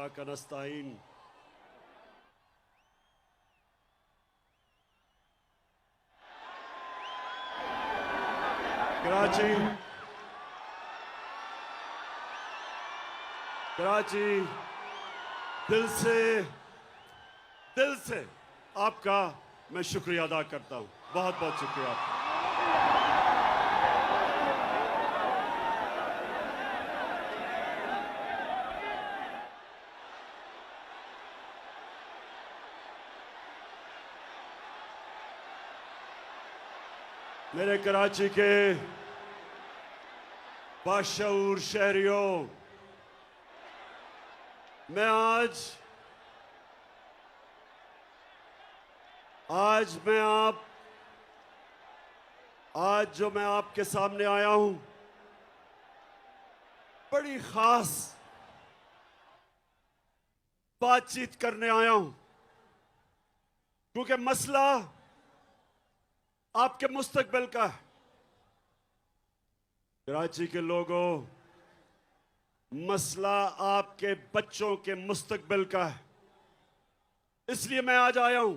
इय्याका नस्ताईन। कराची दिल से आपका मैं शुक्रिया अदा करता हूं। बहुत बहुत शुक्रिया आपका। मेरे कराची के बाशऊर शहरियों, मैं आज जो मैं आपके सामने आया हूं, बड़ी खास बातचीत करने आया हूं, क्योंकि मसला आपके मुस्तकबिल का है। कराची के लोगों, मसला आपके बच्चों के मुस्तकबिल का है। इसलिए मैं आज आया हूं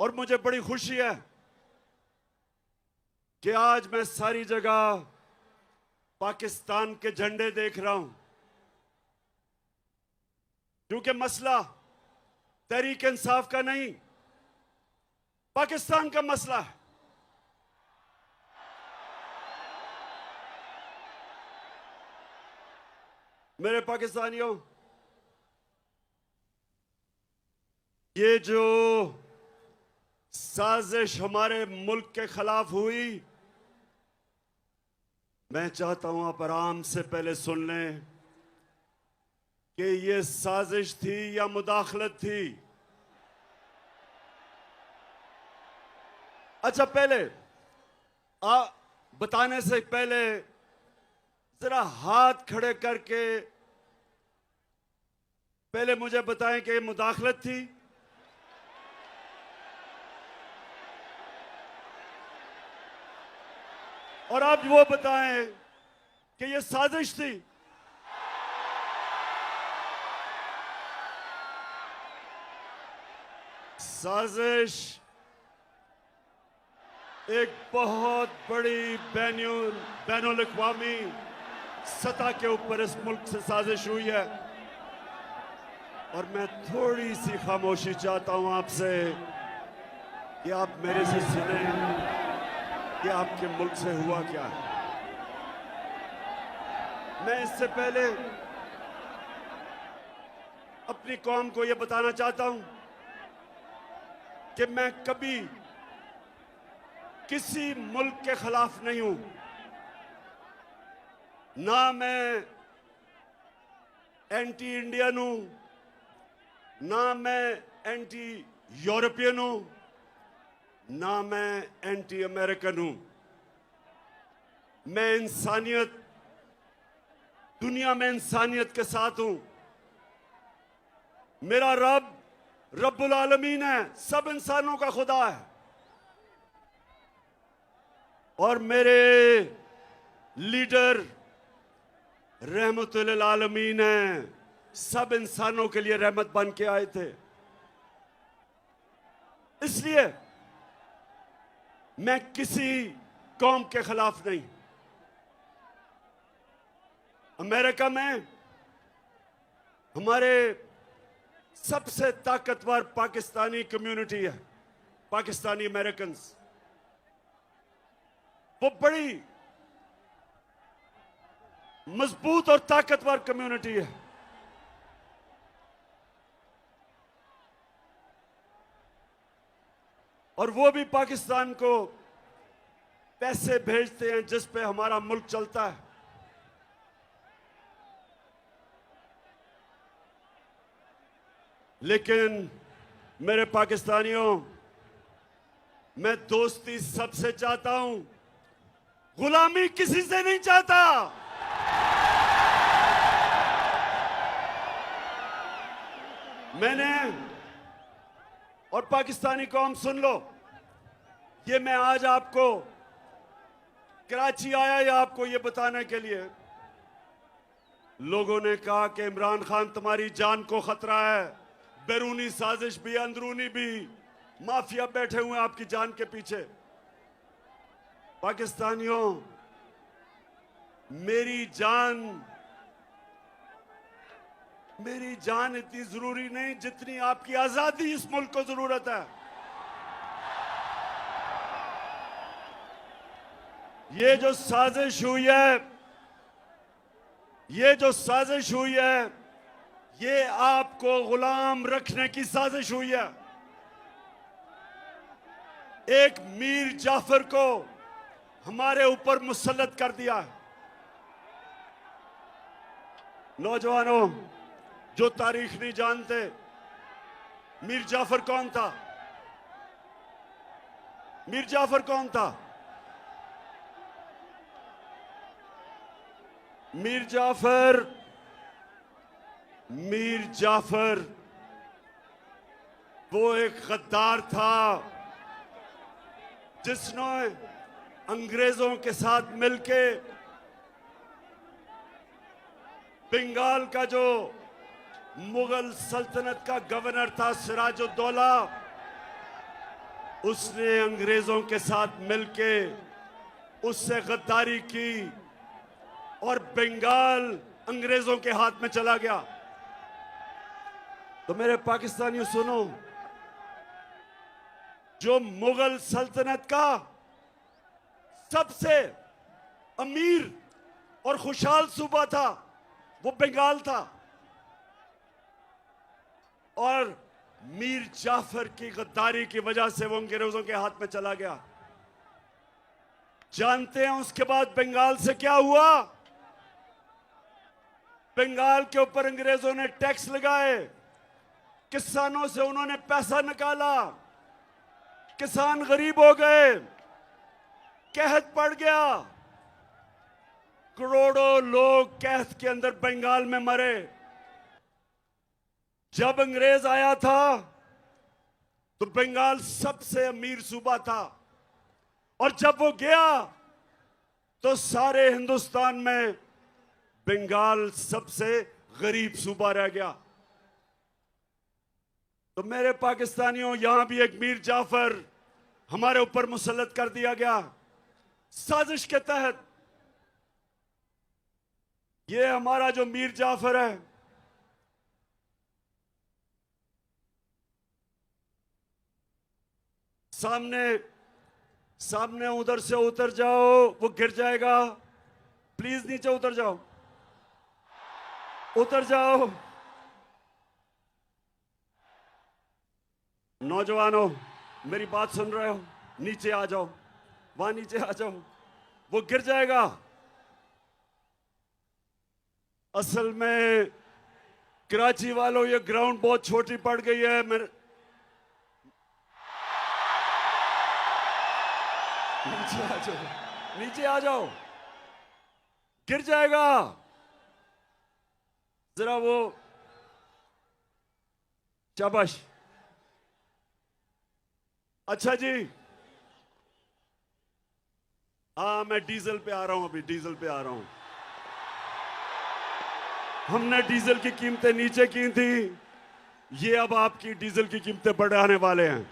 और मुझे बड़ी खुशी है कि आज मैं सारी जगह पाकिस्तान के झंडे देख रहा हूं, क्योंकि मसला तहरीक इंसाफ का नहीं, पाकिस्तान का मसला है। मेरे पाकिस्तानियों, ये जो साजिश हमारे मुल्क के खिलाफ हुई, मैं चाहता हूं आप आराम से पहले सुन लें कि ये साजिश थी या मुदाखलत थी। अच्छा, पहले बताने से पहले जरा हाथ खड़े करके पहले मुझे बताएं कि ये मुदाखलत थी और आप वो बताएं कि ये साजिश थी। साजिश एक बहुत बड़ी बैनुल अक़वामी सतह के ऊपर इस मुल्क से साजिश हुई है और मैं थोड़ी सी खामोशी चाहता हूं आपसे कि आप मेरे से सुने कि आपके मुल्क से हुआ क्या है। मैं इससे पहले अपनी कौम को यह बताना चाहता हूं कि मैं कभी किसी मुल्क के खिलाफ नहीं हूं, ना मैं एंटी इंडियन हूं, ना मैं एंटी यूरोपियन हूं, ना मैं एंटी अमेरिकन हूं। मैं इंसानियत, दुनिया में इंसानियत के साथ हूं। मेरा रब रब्बुल आलमीन है, सब इंसानों का खुदा है और मेरे लीडर रहमतुल आलमीन है, सब इंसानों के लिए रहमत बन के आए थे। इसलिए मैं किसी कौम के खिलाफ नहीं। अमेरिका में हमारे सबसे ताकतवर पाकिस्तानी कम्युनिटी है, पाकिस्तानी अमेरिकन। वो बड़ी मजबूत और ताकतवर कम्युनिटी है। और वो भी पाकिस्तान को पैसे भेजते हैं जिस पे हमारा मुल्क चलता है। लेकिन मेरे पाकिस्तानियों, मैं दोस्ती सबसे चाहता हूं, गुलामी किसी से नहीं चाहता। मैंने और पाकिस्तानी कौम सुन लो, ये मैं आज आपको कराची आया या आपको ये बताने के लिए, लोगों ने कहा कि इमरान खान तुम्हारी जान को खतरा है, बैरूनी साजिश भी अंदरूनी भी, माफिया बैठे हुए हैं आपकी जान के पीछे। पाकिस्तानियों, मेरी जान इतनी जरूरी नहीं जितनी आपकी आजादी इस मुल्क को जरूरत है। ये जो साजिश हुई है, ये आपको गुलाम रखने की साजिश हुई है। एक मीर जाफर को हमारे ऊपर मुसल्लत कर दिया है। नौजवानों जो तारीख नहीं जानते, मीर जाफर कौन था? मीर जाफर कौन था? मीर जाफर वो एक गद्दार था जिसने अंग्रेजों के साथ मिलके बंगाल का जो मुगल सल्तनत का गवर्नर था सिराजुद्दौला, उसने अंग्रेजों के साथ मिलके उससे गद्दारी की और बंगाल अंग्रेजों के हाथ में चला गया। तो मेरे पाकिस्तानियों सुनो, जो मुगल सल्तनत का सबसे अमीर और खुशहाल सूबा था वो बंगाल था, और मीर जाफर की गद्दारी की वजह से वो अंग्रेजों के हाथ में चला गया। जानते हैं उसके बाद बंगाल से क्या हुआ? बंगाल के ऊपर अंग्रेजों ने टैक्स लगाए, किसानों से उन्होंने पैसा निकाला, किसान गरीब हो गए, कहत पड़ गया, करोड़ों लोग कहत के अंदर बंगाल में मरे। जब अंग्रेज आया था तो बंगाल सबसे अमीर सूबा था, और जब वो गया तो सारे हिंदुस्तान में बंगाल सबसे गरीब सूबा रह गया। तो मेरे पाकिस्तानियों, यहां भी एक मीर जाफर हमारे ऊपर मुसल्लत कर दिया गया साजिश के तहत। ये हमारा जो मीर जाफर है, सामने उधर से उतर जाओ, वो गिर जाएगा। प्लीज नीचे उतर जाओ, उतर जाओ। नौजवानों, मेरी बात सुन रहे हो? नीचे आ जाओ, वहां नीचे आ जाओ, वो गिर जाएगा। असल में कराची वालों, ये ग्राउंड बहुत छोटी पड़ गई है। मेरे नीचे आ जाओ, नीचे आ जाओ, गिर जाएगा। जरा वो, शाबाश। अच्छा जी, हाँ, मैं डीजल पे आ रहा हूं, अभी डीजल पे आ रहा हूं। हमने डीजल की कीमतें नीचे की थी, ये अब आपकी डीजल की कीमतें बढ़ाने वाले हैं।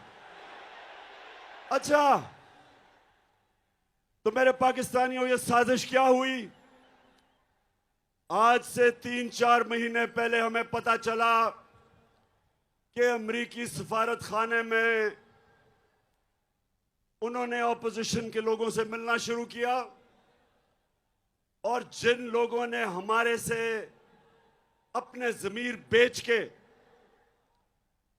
अच्छा, तो मेरे पाकिस्तानियों, ये साजिश क्या हुई? आज से 3-4 महीने पहले हमें पता चला कि अमेरिकी सफारत खाने में उन्होंने ऑपोजिशन के लोगों से मिलना शुरू किया, और जिन लोगों ने हमारे से अपने जमीर बेच के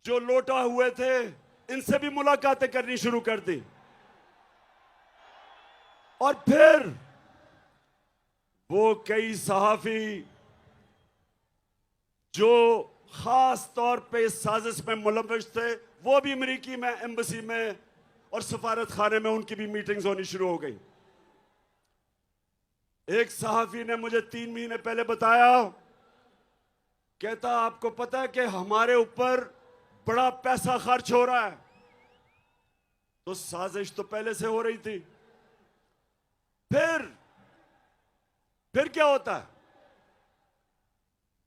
जो लौटा हुए थे, इनसे भी मुलाकातें करनी शुरू कर दी। और फिर वो कई सहाफी जो खास तौर पे इस साजिश में मुलव्वस थे, वो भी अमेरिकी में एम्बेसी में और सफारत खाने में उनकी भी मीटिंग्स होनी शुरू हो गई। एक सहाफी ने मुझे 3 महीने पहले बताया, कहता आपको पता है कि हमारे ऊपर बड़ा पैसा खर्च हो रहा है। तो साजिश तो पहले से हो रही थी। फिर क्या होता है?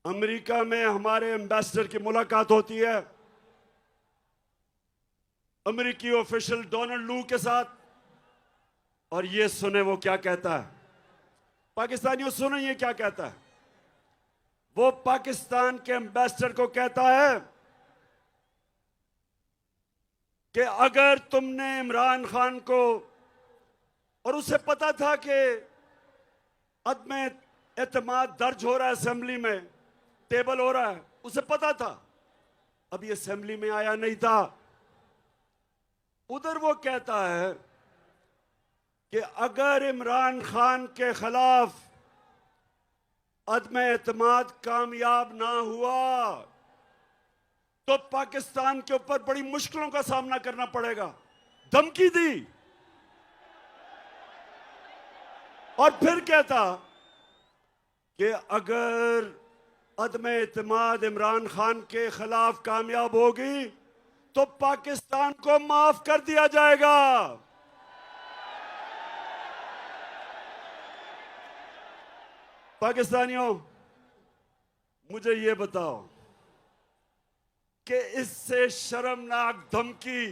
अमेरिका में हमारे एम्बेसडर की मुलाकात होती है अमेरिकी ऑफिशियल डोनाल्ड लू के साथ, और ये सुने वो क्या कहता है। पाकिस्तानियों सुने ये क्या कहता है। वो पाकिस्तान के एम्बेसडर को कहता है कि अगर तुमने इमरान खान को, और उसे पता था कि अदम एतमाद दर्ज हो रहा है, असेंबली में टेबल हो रहा है, उसे पता था, अभी असेंबली में आया नहीं था। उधर वो कहता है कि अगर इमरान खान के खिलाफ अदम एतमाद कामयाब ना हुआ तो पाकिस्तान के ऊपर बड़ी मुश्किलों का सामना करना पड़ेगा। धमकी दी। और फिर कहता कि अगर अदम एतमाद इमरान खान के खिलाफ कामयाब होगी तो पाकिस्तान को माफ कर दिया जाएगा। पाकिस्तानियों, मुझे ये बताओ कि इससे शर्मनाक धमकी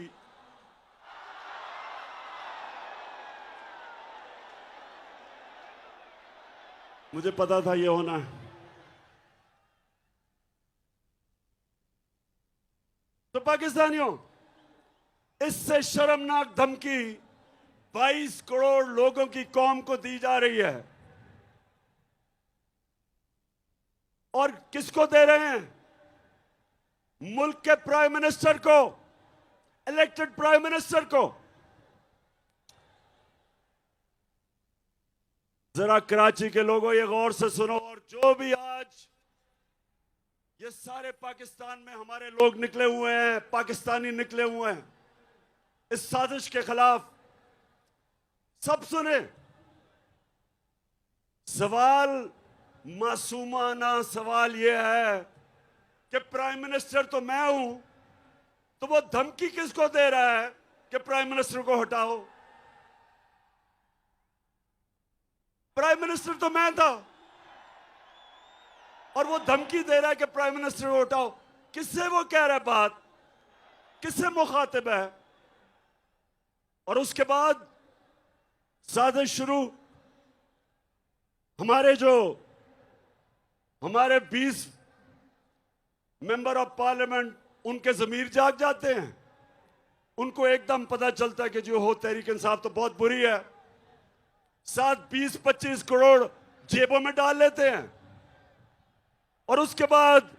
मुझे पता था ये होना है। तो पाकिस्तानियों, इससे शर्मनाक धमकी 22 करोड़ लोगों की कौम को दी जा रही है। और किसको दे रहे हैं? मुल्क के प्राइम मिनिस्टर को, इलेक्टेड प्राइम मिनिस्टर को। जरा कराची के लोगों ये गौर से सुनो, और जो भी आज ये सारे पाकिस्तान में हमारे लोग निकले हुए हैं, पाकिस्तानी निकले हुए हैं इस साजिश के खिलाफ, सब सुने। सवाल, मासूमाना सवाल यह है कि प्राइम मिनिस्टर तो मैं हूं, तो वो धमकी किसको दे रहा है कि प्राइम मिनिस्टर को हटाओ? प्राइम मिनिस्टर तो मैं था और वो धमकी दे रहा है कि प्राइम मिनिस्टर को हटाओ। किससे वो कह रहा है बात? किससे मुखातिब है? और उसके बाद साजिश शुरू। हमारे 20 मेंबर ऑफ पार्लियामेंट, उनके जमीर जाग जाते हैं। उनको एकदम पता चलता है कि जो हो तहरीक इंसाफ तो बहुत बुरी है। साथ 20-25 करोड़ जेबों में डाल लेते हैं, और उसके बाद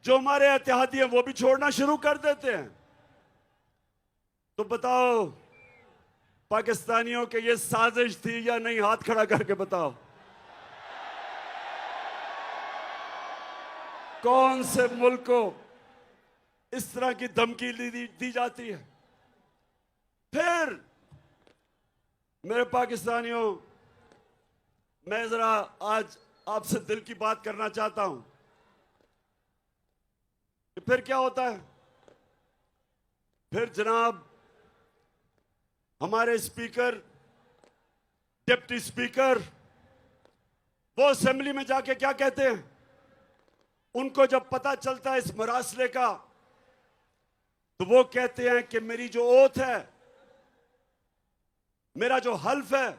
जो हमारे एहतियाती हैं वो भी छोड़ना शुरू कर देते हैं। तो बताओ पाकिस्तानियों के ये साजिश थी या नहीं? हाथ खड़ा करके बताओ। कौन से मुल्क को इस तरह की धमकी दी जाती है? फिर मेरे पाकिस्तानियों, मैं जरा आज आपसे दिल की बात करना चाहता हूं कि फिर क्या होता है। फिर जनाब हमारे स्पीकर, डिप्टी स्पीकर, वो असेंबली में जाके क्या कहते हैं? उनको जब पता चलता है इस मरासले का, तो वो कहते हैं कि मेरी जो ओथ है, मेरा जो हल्फ है,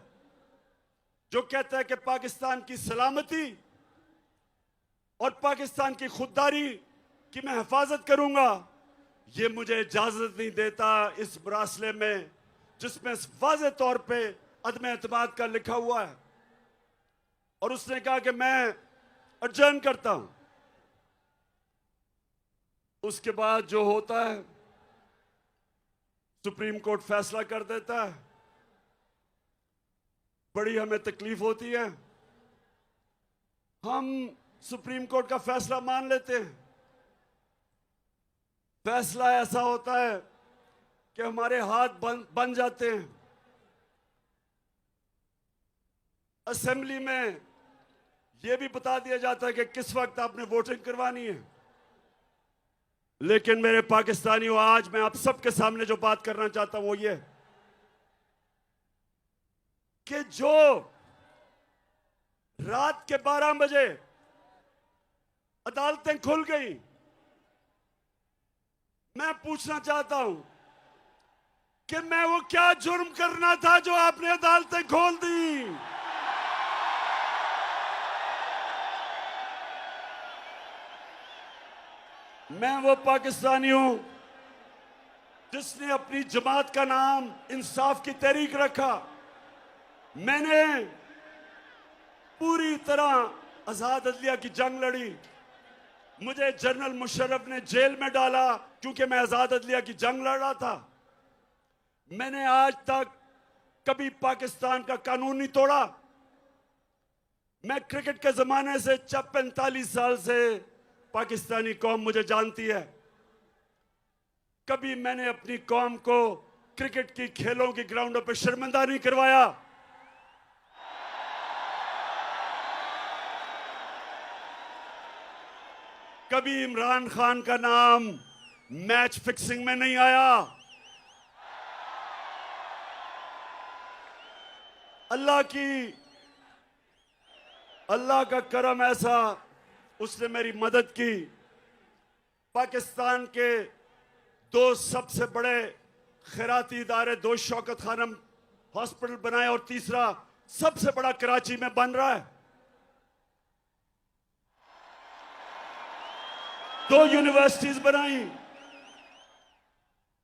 जो कहता है कि पाकिस्तान की सलामती और पाकिस्तान की खुददारी की मैं हिफाजत करूंगा, ये मुझे इजाजत नहीं देता इस मरासले में जिसमें वाज़ेह तौर पे अदम एतमाद का लिखा हुआ है। और उसने कहा कि मैं अर्जन करता हूं। उसके बाद जो होता है, सुप्रीम कोर्ट फैसला कर देता है। बड़ी हमें तकलीफ होती है, हम सुप्रीम कोर्ट का फैसला मान लेते हैं। फैसला ऐसा होता है कि हमारे हाथ बन जाते हैं। असेंबली में यह भी बता दिया जाता है कि किस वक्त आपने वोटिंग करवानी है। लेकिन मेरे पाकिस्तानियों, आज मैं आप सबके सामने जो बात करना चाहता हूं वो ये कि जो रात के 12 बजे अदालतें खुल गई। मैं पूछना चाहता हूं कि मैं वो क्या जुर्म करना था जो आपने अदालतें खोल दी? मैं वो पाकिस्तानी हूं जिसने अपनी जमात का नाम इंसाफ की तहरीक रखा। मैंने पूरी तरह आजाद अदलिया की जंग लड़ी। मुझे जनरल मुशर्रफ ने जेल में डाला क्योंकि मैं आजाद अदलिया की जंग लड़ रहा था। मैंने आज तक कभी पाकिस्तान का कानून नहीं तोड़ा। मैं क्रिकेट के जमाने से 45 साल से पाकिस्तानी कौम मुझे जानती है। कभी मैंने अपनी कौम को क्रिकेट की खेलों की ग्राउंडों पर शर्मिंदा नहीं करवाया। कभी इमरान खान का नाम मैच फिक्सिंग में नहीं आया। अल्लाह का करम ऐसा, उसने मेरी मदद की। पाकिस्तान के दो सबसे बड़े खैराती इदारे, दो शौकत खानम हॉस्पिटल बनाए और तीसरा सबसे बड़ा कराची में बन रहा है। दो यूनिवर्सिटीज बनाई,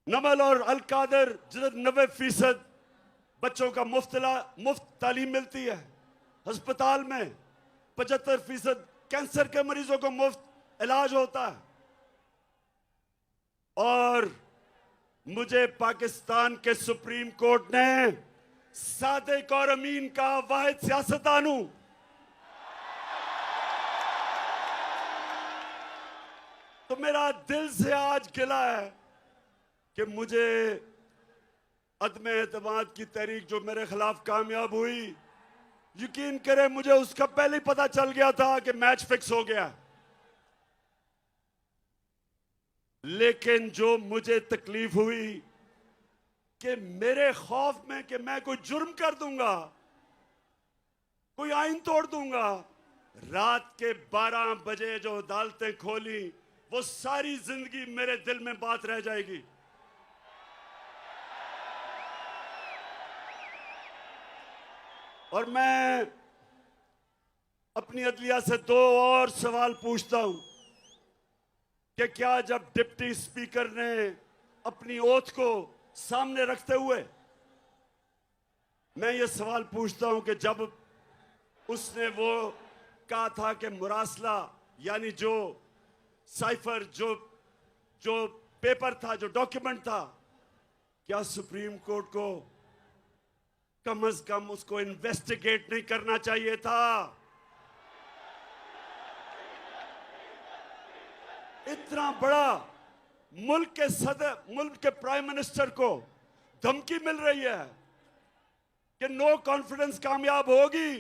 नमल और अल कादर, जिधर 90% बच्चों का मुफ्त तालीम मिलती है। अस्पताल में 75% कैंसर के मरीजों को मुफ्त इलाज होता है। और मुझे पाकिस्तान के सुप्रीम कोर्ट ने सादिक और अमीन का वाहिद सियासतदान हूं। तो मेरा दिल से आज गिला है कि मुझे अदम एतमाद की तहरीक जो मेरे खिलाफ कामयाब हुई, यकीन करें मुझे उसका पहले ही पता चल गया था कि मैच फिक्स हो गया। लेकिन जो मुझे तकलीफ हुई कि मेरे खौफ में कि मैं कोई जुर्म कर दूंगा, कोई आइन तोड़ दूंगा, रात के 12 बजे जो अदालतें खोली वो सारी जिंदगी मेरे दिल में बात रह जाएगी। और मैं अपनी अदलिया से दो और सवाल पूछता हूं कि क्या जब डिप्टी स्पीकर ने अपनी ओथ को सामने रखते हुए, मैं ये सवाल पूछता हूं कि जब उसने वो कहा था कि मुरासला यानी जो साइफर, जो पेपर था, जो डॉक्यूमेंट था, क्या सुप्रीम कोर्ट को कम से कम उसको इन्वेस्टिगेट नहीं करना चाहिए था? इतना बड़ा मुल्क के प्राइम मिनिस्टर को धमकी मिल रही है कि नो कॉन्फिडेंस कामयाब होगी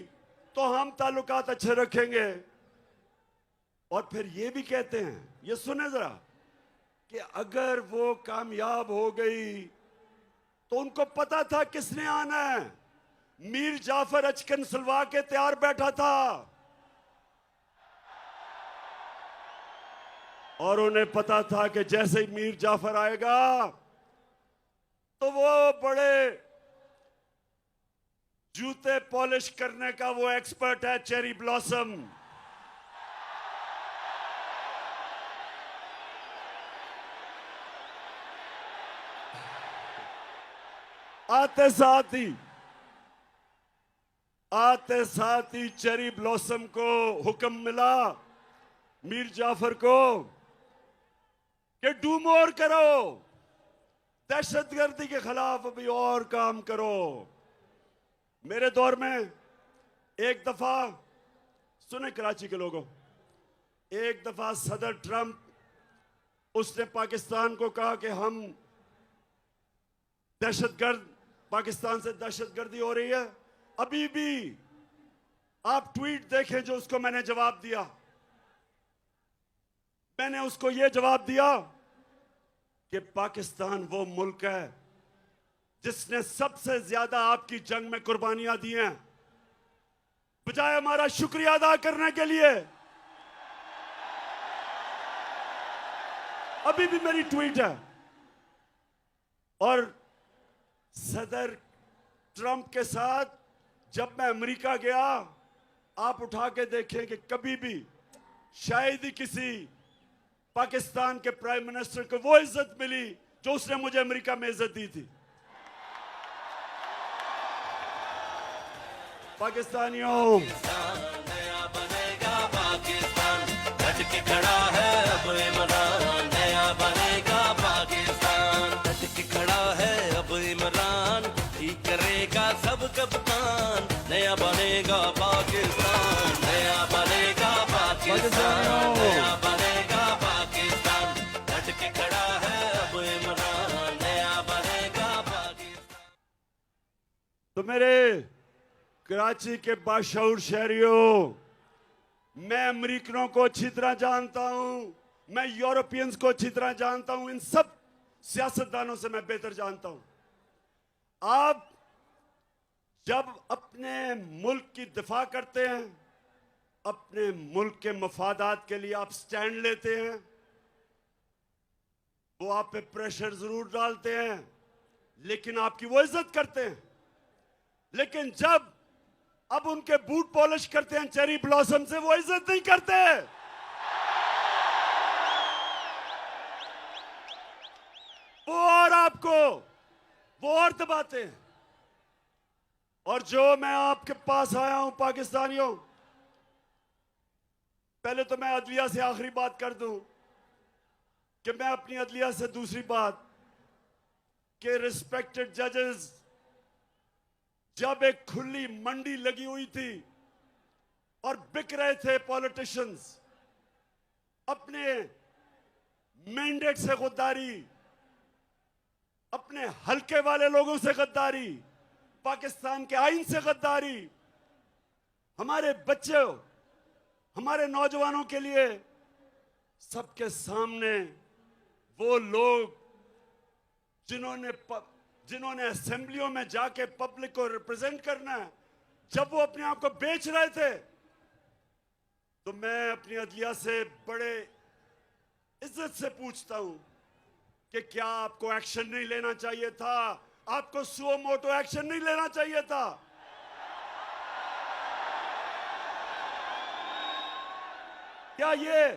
तो हम ताल्लुकात अच्छे रखेंगे। और फिर ये भी कहते हैं, ये सुने जरा, कि अगर वो कामयाब हो गई तो उनको पता था किसने आना है। मीर जाफर अचकन सलवा के तैयार बैठा था और उन्हें पता था कि जैसे ही मीर जाफर आएगा तो वो बड़े जूते पॉलिश करने का वो एक्सपर्ट है, चेरी ब्लॉसम। आते साथ ही चेरी ब्लॉसम को हुक्म मिला, मीर जाफर को, कि डू मोर करो, दहशतगर्दी के खिलाफ अभी और काम करो। मेरे दौर में एक दफा, सुने कराची के लोगों, एक दफा सदर ट्रंप, उसने पाकिस्तान को कहा कि हम दहशतगर्द, पाकिस्तान से दहशतगर्दी हो रही है। अभी भी आप ट्वीट देखें जो उसको मैंने जवाब दिया। मैंने उसको यह जवाब दिया कि पाकिस्तान वो मुल्क है जिसने सबसे ज्यादा आपकी जंग में कुर्बानियां दी हैं। बजाय हमारा शुक्रिया अदा करने के लिए अभी भी मेरी ट्वीट है। और सदर ट्रंप के साथ जब मैं अमेरिका गया, आप उठा के देखें कि कभी भी शायद ही किसी पाकिस्तान के प्राइम मिनिस्टर को वो इज्जत मिली जो उसने मुझे अमेरिका में इज्जत दी थी। पाकिस्तानियों, नया बनेगा पाकिस्तान, डट के खड़ा है अब इमरान। नया बनेगा पाकिस्तान, डट के खड़ा है अब इमरान। ठीक करेगा सब कप्तान, नया बनेगा पाकिस्तान। नया बनेगा पाकिस्तान, नया बनेगा पाकिस्तान, डट के खड़ा है अब इमरान। नया बनेगा पाकिस्तान। तो मेरे कराची के बाशऊर शहरियों, मैं अमेरिकनों को अच्छी तरह जानता हूं, मैं यूरोपियंस को अच्छी तरह जानता हूं, इन सब सियासतदानों से मैं बेहतर जानता हूं। आप जब अपने मुल्क की दिफा करते हैं, अपने मुल्क के मफादात के लिए आप स्टैंड लेते हैं, वो आप पे प्रेशर जरूर डालते हैं, लेकिन आपकी वो इज्जत करते हैं। लेकिन जब अब उनके बूट पॉलिश करते हैं चेरी ब्लॉसम से, वो इज्जत नहीं करते। वो और आपको वो और दबाते हैं। और जो मैं आपके पास आया हूं पाकिस्तानियों, पहले तो मैं अदलिया से आखिरी बात कर दूं कि मैं अपनी अदलिया से दूसरी बात कि रिस्पेक्टेड जजेस, जब एक खुली मंडी लगी हुई थी और बिक रहे थे पॉलिटिशियंस, अपने मैंडेट से गद्दारी, अपने हल्के वाले लोगों से गद्दारी, पाकिस्तान के आईन से गद्दारी, हमारे बच्चों, हमारे नौजवानों के लिए सबके सामने वो लोग जिन्होंने असेंबलियों में जाके पब्लिक को रिप्रेजेंट करना है, जब वो अपने आप को बेच रहे थे, तो मैं अपनी अदलिया से बड़े इज्जत से पूछता हूं कि क्या आपको एक्शन नहीं लेना चाहिए था? आपको सुओ मोटो एक्शन नहीं लेना चाहिए था? क्या ये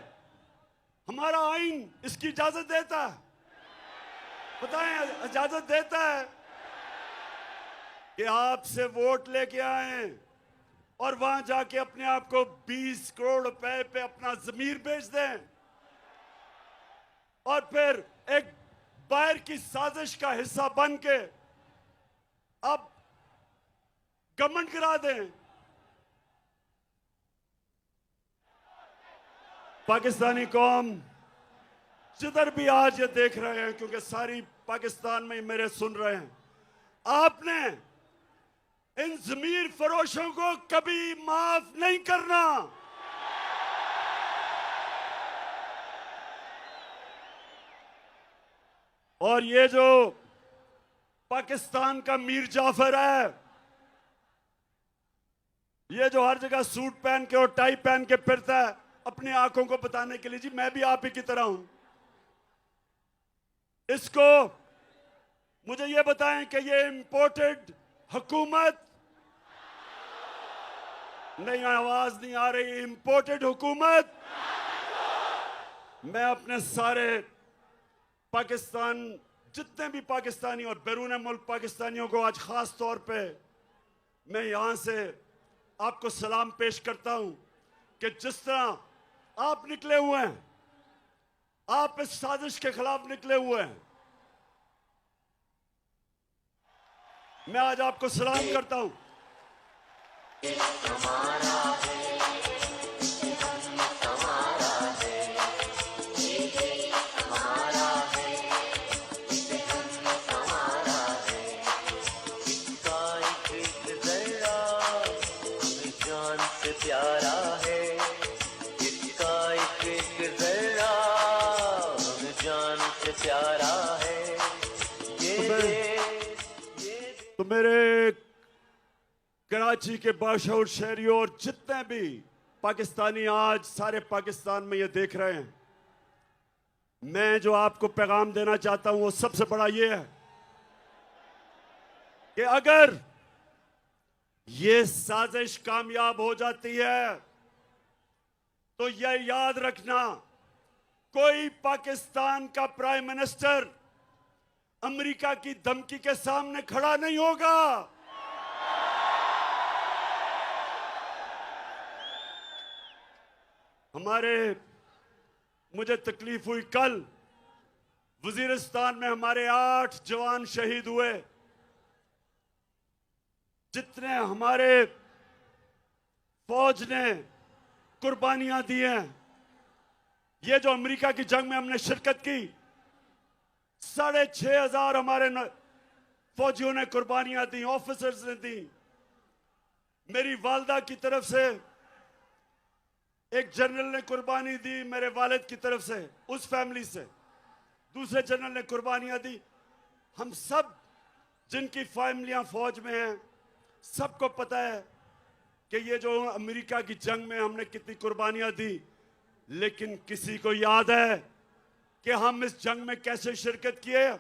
हमारा आईन इसकी इजाजत देता है? बताएं, इजाजत देता है कि आपसे वोट लेके आए और वहां जाके अपने आप को 20 करोड़ रुपए पे अपना जमीर बेच दें और फिर एक बाहर की साजिश का हिस्सा बन के अब घमंड करा दें? पाकिस्तानी कौम जिधर भी आज ये देख रहे हैं, क्योंकि सारी पाकिस्तान में मेरे सुन रहे हैं, आपने इन जमीर फरोशों को कभी माफ नहीं करना। और ये जो पाकिस्तान का मीर जाफर है, ये जो हर जगह सूट पहन के और टाई पहन के फिरता है अपनी आंखों को बताने के लिए, जी मैं भी आप ही की तरह हूं, इसको मुझे ये बताएं कि ये इंपोर्टेड हुकूमत नहीं, आवाज नहीं आ रही, इंपोर्टेड हुकूमत। मैं अपने सारे पाकिस्तान, जितने भी पाकिस्तानी और बैरून मुल्क पाकिस्तानियों को आज खास तौर पे मैं यहां से आपको सलाम पेश करता हूं कि जिस तरह आप निकले हुए हैं, आप इस साजिश के खिलाफ निकले हुए हैं, मैं आज आपको सलाम करता हूं। प्यारा है इसका एक जरा, जान से प्यारा है तो मेरे कराची के बाशऊर शहरियों और जितने भी पाकिस्तानी आज सारे पाकिस्तान में ये देख रहे हैं, मैं जो आपको पैगाम देना चाहता हूं वो सबसे बड़ा ये है कि अगर ये साजिश कामयाब हो जाती है तो यह याद रखना, कोई पाकिस्तान का प्राइम मिनिस्टर अमेरिका की धमकी के सामने खड़ा नहीं होगा। मुझे तकलीफ हुई, कल वजीरिस्तान में हमारे 8 जवान शहीद हुए। जितने हमारे फौज ने कुर्बानियां दी हैं, ये जो अमेरिका की जंग में हमने शिरकत की, 6,500 हमारे फौजियों ने कुर्बानियां दी, ऑफिसर्स ने दी। मेरी वालदा की तरफ से एक जनरल ने कुर्बानी दी, मेरे वालिद की तरफ से, उस फैमिली से दूसरे जनरल ने कुर्बानियां दी। हम सब जिनकी फैमिलियां फौज में हैं, सबको पता है कि ये जो अमेरिका की जंग में हमने कितनी कुर्बानियां दी। लेकिन किसी को याद है कि हम इस जंग में कैसे शिरकत किए?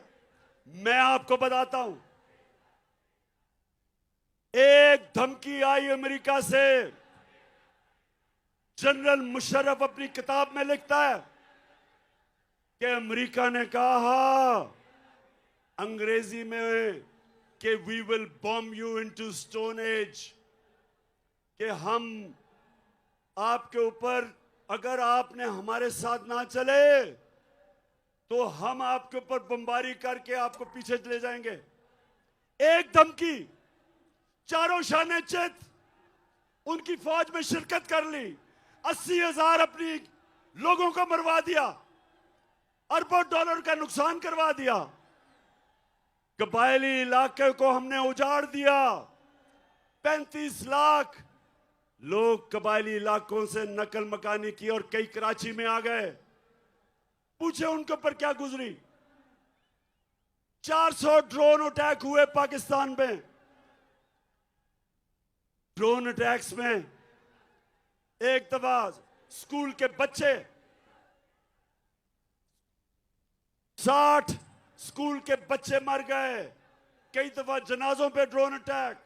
मैं आपको बताता हूं। एक धमकी आई अमेरिका से। जनरल मुशर्रफ अपनी किताब में लिखता है कि अमेरिका ने कहा अंग्रेजी में कि we will bomb you into stone age, कि हम आपके ऊपर, अगर आपने हमारे साथ ना चले तो हम आपके ऊपर बमबारी करके आपको पीछे ले जाएंगे। एक धमकी, चारों शाने चित उनकी फौज में शिरकत कर ली, 80,000 अपनी लोगों को मरवा दिया, अरबों डॉलर का नुकसान करवा दिया। कबायली इलाके को हमने उजाड़ दिया। 35 लाख लोग कबायली इलाकों से नकल मकानी की और कई कराची में आ गए। पूछे उनके ऊपर क्या गुजरी। 400 ड्रोन अटैक हुए पाकिस्तान में। ड्रोन अटैक्स में एक दफा स्कूल के बच्चे, 60 स्कूल के बच्चे मर गए। कई दफा जनाजों पे ड्रोन अटैक,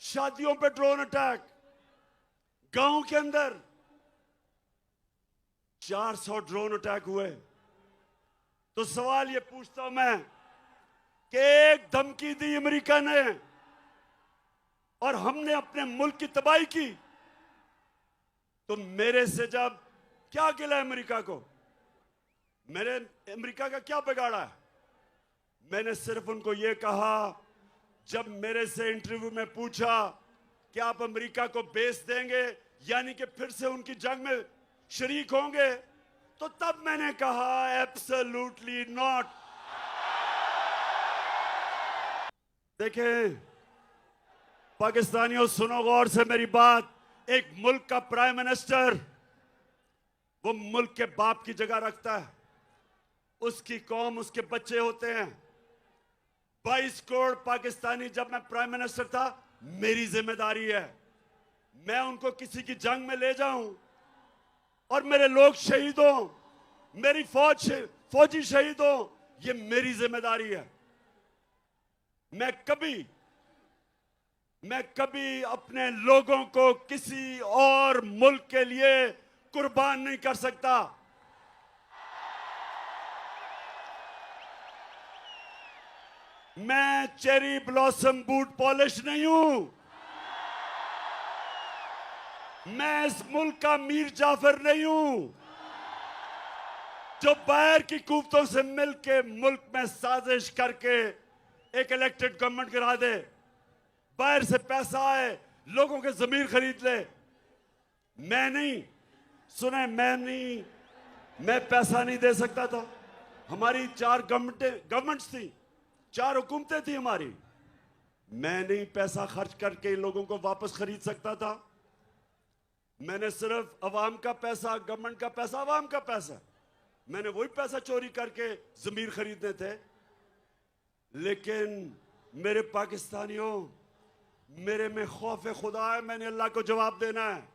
शादियों पे ड्रोन अटैक, गांव के अंदर 400 ड्रोन अटैक हुए। तो सवाल ये पूछता हूं मैं कि एक धमकी दी अमेरिका ने और हमने अपने मुल्क की तबाही की, तो मेरे से जब क्या गिला अमेरिका को? मेरे अमेरिका का क्या बिगाड़ा है? मैंने सिर्फ उनको यह कहा, जब मेरे से इंटरव्यू में पूछा कि आप अमेरिका को बेस देंगे यानी कि फिर से उनकी जंग में शरीक होंगे, तो तब मैंने कहा एब्सोल्युटली नॉट। देखें पाकिस्तानियों, सुनो गौर से मेरी बात। एक मुल्क का प्राइम मिनिस्टर वो मुल्क के बाप की जगह रखता है। उसकी कौम, उसके बच्चे होते हैं। 22 करोड़ पाकिस्तानी, जब मैं प्राइम मिनिस्टर था, मेरी जिम्मेदारी है मैं उनको किसी की जंग में ले जाऊं और मेरे लोग शहीद हों, मेरी फौजी शहीद हों, ये मेरी जिम्मेदारी है। मैं कभी अपने लोगों को किसी और मुल्क के लिए कुर्बान नहीं कर सकता। मैं चेरी ब्लॉसम बूट पॉलिश नहीं हूं। मैं इस मुल्क का मीर जाफर नहीं हूं जो बाहर की कुव्वतों से मिलके मुल्क में साजिश करके एक इलेक्टेड गवर्नमेंट गिरा दे, बाहर से पैसा आए, लोगों के जमीर खरीद ले। मैं नहीं, सुने, मैं पैसा नहीं दे सकता था। हमारी 4 गवर्नमेंट्स थी, 4 हुकूमतें थी हमारी। मैं नहीं पैसा खर्च करके लोगों को वापस खरीद सकता था। मैंने सिर्फ अवाम का पैसा, गवर्नमेंट का पैसा, अवाम का पैसा, मैंने वही पैसा चोरी करके जमीर खरीदने थे। लेकिन मेरे पाकिस्तानियों, मेरे में खौफ खुदा है। मैंने अल्लाह को जवाब देना है।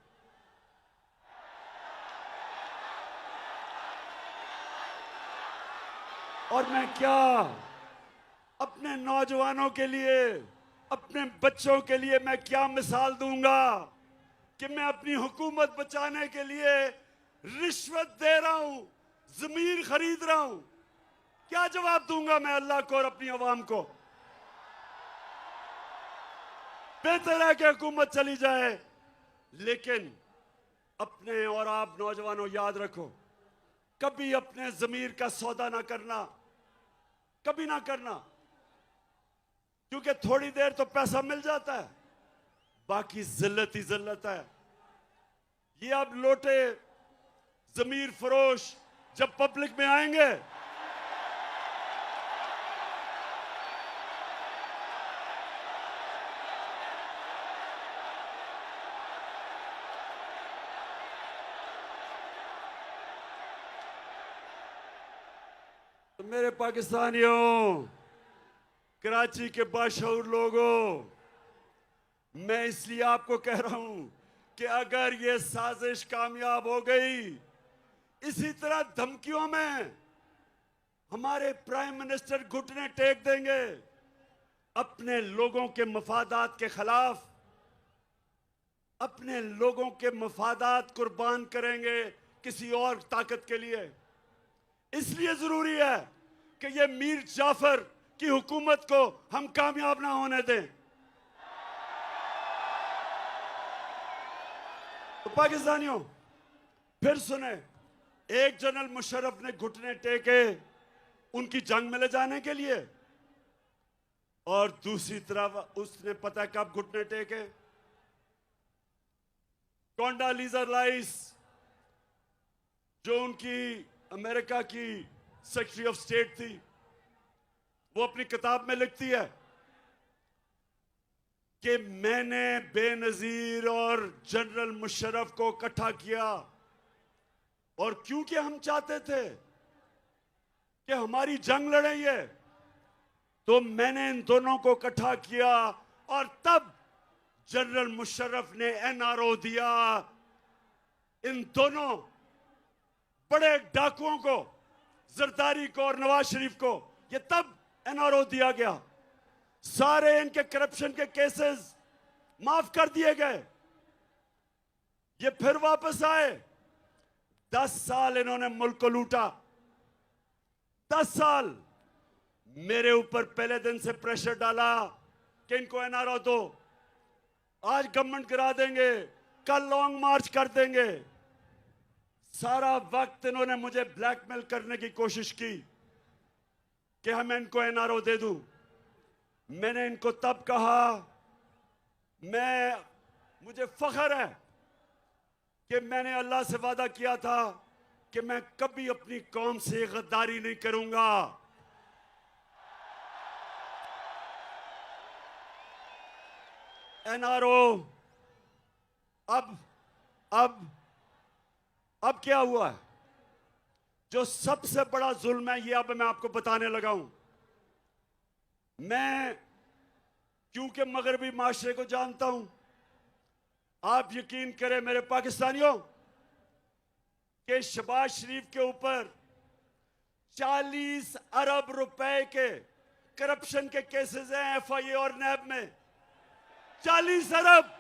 और मैं क्या अपने नौजवानों के लिए, अपने बच्चों के लिए मैं क्या मिसाल दूंगा कि मैं अपनी हुकूमत बचाने के लिए रिश्वत दे रहा हूं, जमीन खरीद रहा हूं? क्या जवाब दूंगा मैं अल्लाह को और अपनी अवाम को? बेहतर है कि हुकूमत चली जाए, लेकिन अपने और आप नौजवानों याद रखो, कभी अपने जमीर का सौदा ना करना, कभी ना करना, क्योंकि थोड़ी देर तो पैसा मिल जाता है, बाकी जिल्लत ही जिल्लत है। ये अब लोटे जमीर फरोश जब पब्लिक में आएंगे, तो मेरे पाकिस्तानियों, कराची के बाशऊर लोगों, मैं इसलिए आपको कह रहा हूं कि अगर ये साजिश कामयाब हो गई, इसी तरह धमकियों में हमारे प्राइम मिनिस्टर घुटने टेक देंगे, अपने लोगों के मफादात के खिलाफ, अपने लोगों के मफादात कुर्बान करेंगे किसी और ताकत के लिए। इसलिए जरूरी है कि ये मीर जाफर की हुकूमत को हम कामयाब ना होने दें। तो पाकिस्तानियों, फिर सुने, एक जनरल मुशर्रफ ने घुटने टेके उनकी जंग में ले जाने के लिए, और दूसरी तरफ उसने पता कब घुटने टेके? कोंडालीजा राइस, जो उनकी अमेरिका की सेक्रेटरी ऑफ स्टेट थी, वो अपनी किताब में लिखती है कि मैंने बेनजीर और जनरल मुशर्रफ को इकट्ठा किया, और क्योंकि हम चाहते थे कि हमारी जंग लड़े ये, तो मैंने इन दोनों को इकट्ठा किया, और तब जनरल मुशर्रफ ने एनआरओ दिया इन दोनों बड़े डाकुओं को, जरदारी को और नवाज शरीफ को। ये तब एनआरओ दिया गया, सारे इनके करप्शन के केसेस माफ कर दिए गए, ये फिर वापस आए। 10 साल इन्होंने मुल्क को लूटा, 10 साल मेरे ऊपर पहले दिन से प्रेशर डाला कि इनको एनआरओ दो, आज गवर्नमेंट करा देंगे, कल लॉन्ग मार्च कर देंगे। सारा वक्त इन्होंने मुझे ब्लैकमेल करने की कोशिश की कि हम इनको एनआरओ दे दूं। मैंने इनको तब कहा, मुझे फख्र है कि मैंने अल्लाह से वादा किया था कि मैं कभी अपनी कौम से गद्दारी नहीं करूंगा। एनआरओ अब क्या हुआ है? जो सबसे बड़ा जुल्म है, ये अब मैं आपको बताने लगा हूं। मैं क्योंकि मगरबी माशरे को जानता हूं, आप यकीन करें मेरे पाकिस्तानियों कि शहबाज शरीफ के ऊपर 40 अरब रुपए के करप्शन के केसेस हैं एफआईए और नैब में। 40 अरब।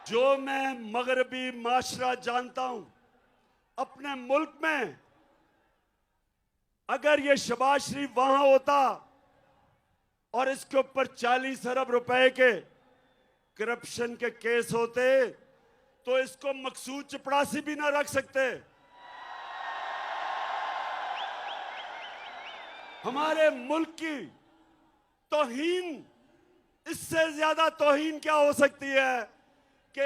जो मैं मगरबी माशरा जानता हूं, अपने मुल्क में अगर ये शहबाज शरीफ वहां होता और इसके ऊपर 40 अरब रुपए के करप्शन के केस होते, तो इसको मकसूद चपड़ासी भी ना रख सकते। हमारे मुल्क की तौहीन, इससे ज्यादा तौहीन क्या हो सकती है कि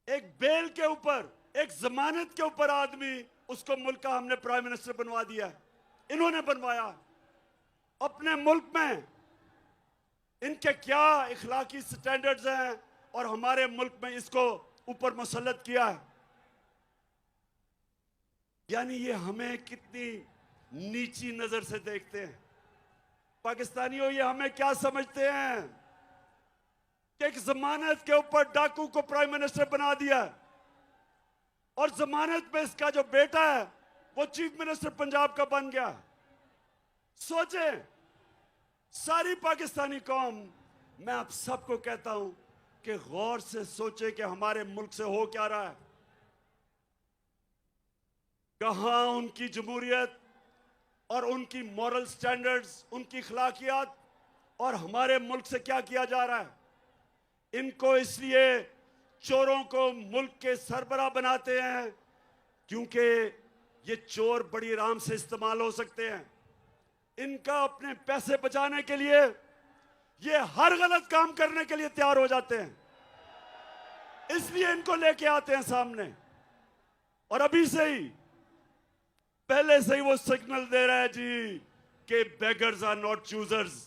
एक बेल के ऊपर, एक जमानत के ऊपर आदमी, उसको मुल्क का हमने प्राइम मिनिस्टर बनवा दिया। इन्होंने बनवाया। अपने मुल्क में इनके क्या इखलाकी स्टैंडर्ड्स हैं, और हमारे मुल्क में इसको ऊपर मुसल्लत किया है। यानी ये हमें कितनी नीची नजर से देखते हैं। पाकिस्तानियों, ये हमें क्या समझते हैं? कि एक जमानत के ऊपर डाकू को प्राइम मिनिस्टर बना दिया और जमानत में इसका जो बेटा है वो चीफ मिनिस्टर पंजाब का बन गया। सोचें, सारी पाकिस्तानी कौम, मैं आप सबको कहता हूं कि गौर से सोचे कि हमारे मुल्क से हो क्या रहा है। कहां उनकी जमहूरियत और उनकी मॉरल स्टैंडर्ड्स, उनकी अखलाकियात, और हमारे मुल्क से क्या किया जा रहा है। इनको इसलिए चोरों को मुल्क के सरबराह बनाते हैं क्योंकि ये चोर बड़ी आराम से इस्तेमाल हो सकते हैं। इनका अपने पैसे बचाने के लिए ये हर गलत काम करने के लिए तैयार हो जाते हैं, इसलिए इनको लेके आते हैं सामने। और अभी से ही, पहले से ही वो सिग्नल दे रहा है जी कि बेगर्स आर नॉट चूजर्स।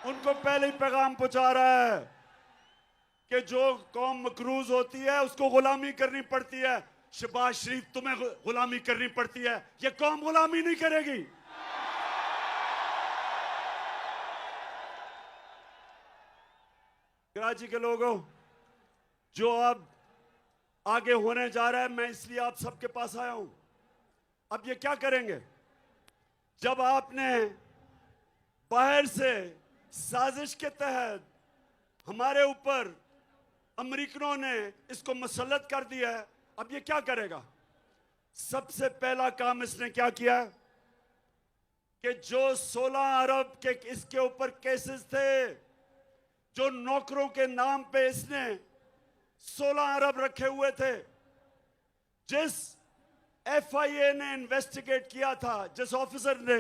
उनको पहले ही पैगाम पहुंचा रहा है कि जो कौम मकरूज होती है उसको गुलामी करनी पड़ती है। शहबाज शरीफ, तुम्हें गुलामी करनी पड़ती है, ये कौम गुलामी नहीं करेगी। कराची के लोगों, जो अब आगे होने जा रहा है, मैं इसलिए आप सबके पास आया हूं। अब ये क्या करेंगे? जब आपने बाहर से साजिश के तहत हमारे ऊपर अमेरिकनों ने इसको मसल्लत कर दिया है, अब ये क्या करेगा? सबसे पहला काम इसने क्या किया कि जो 16 अरब के इसके ऊपर केसेस थे, जो नौकरों के नाम पे इसने 16 अरब रखे हुए थे, जिस FIA ने इन्वेस्टिगेट किया था, जिस ऑफिसर ने,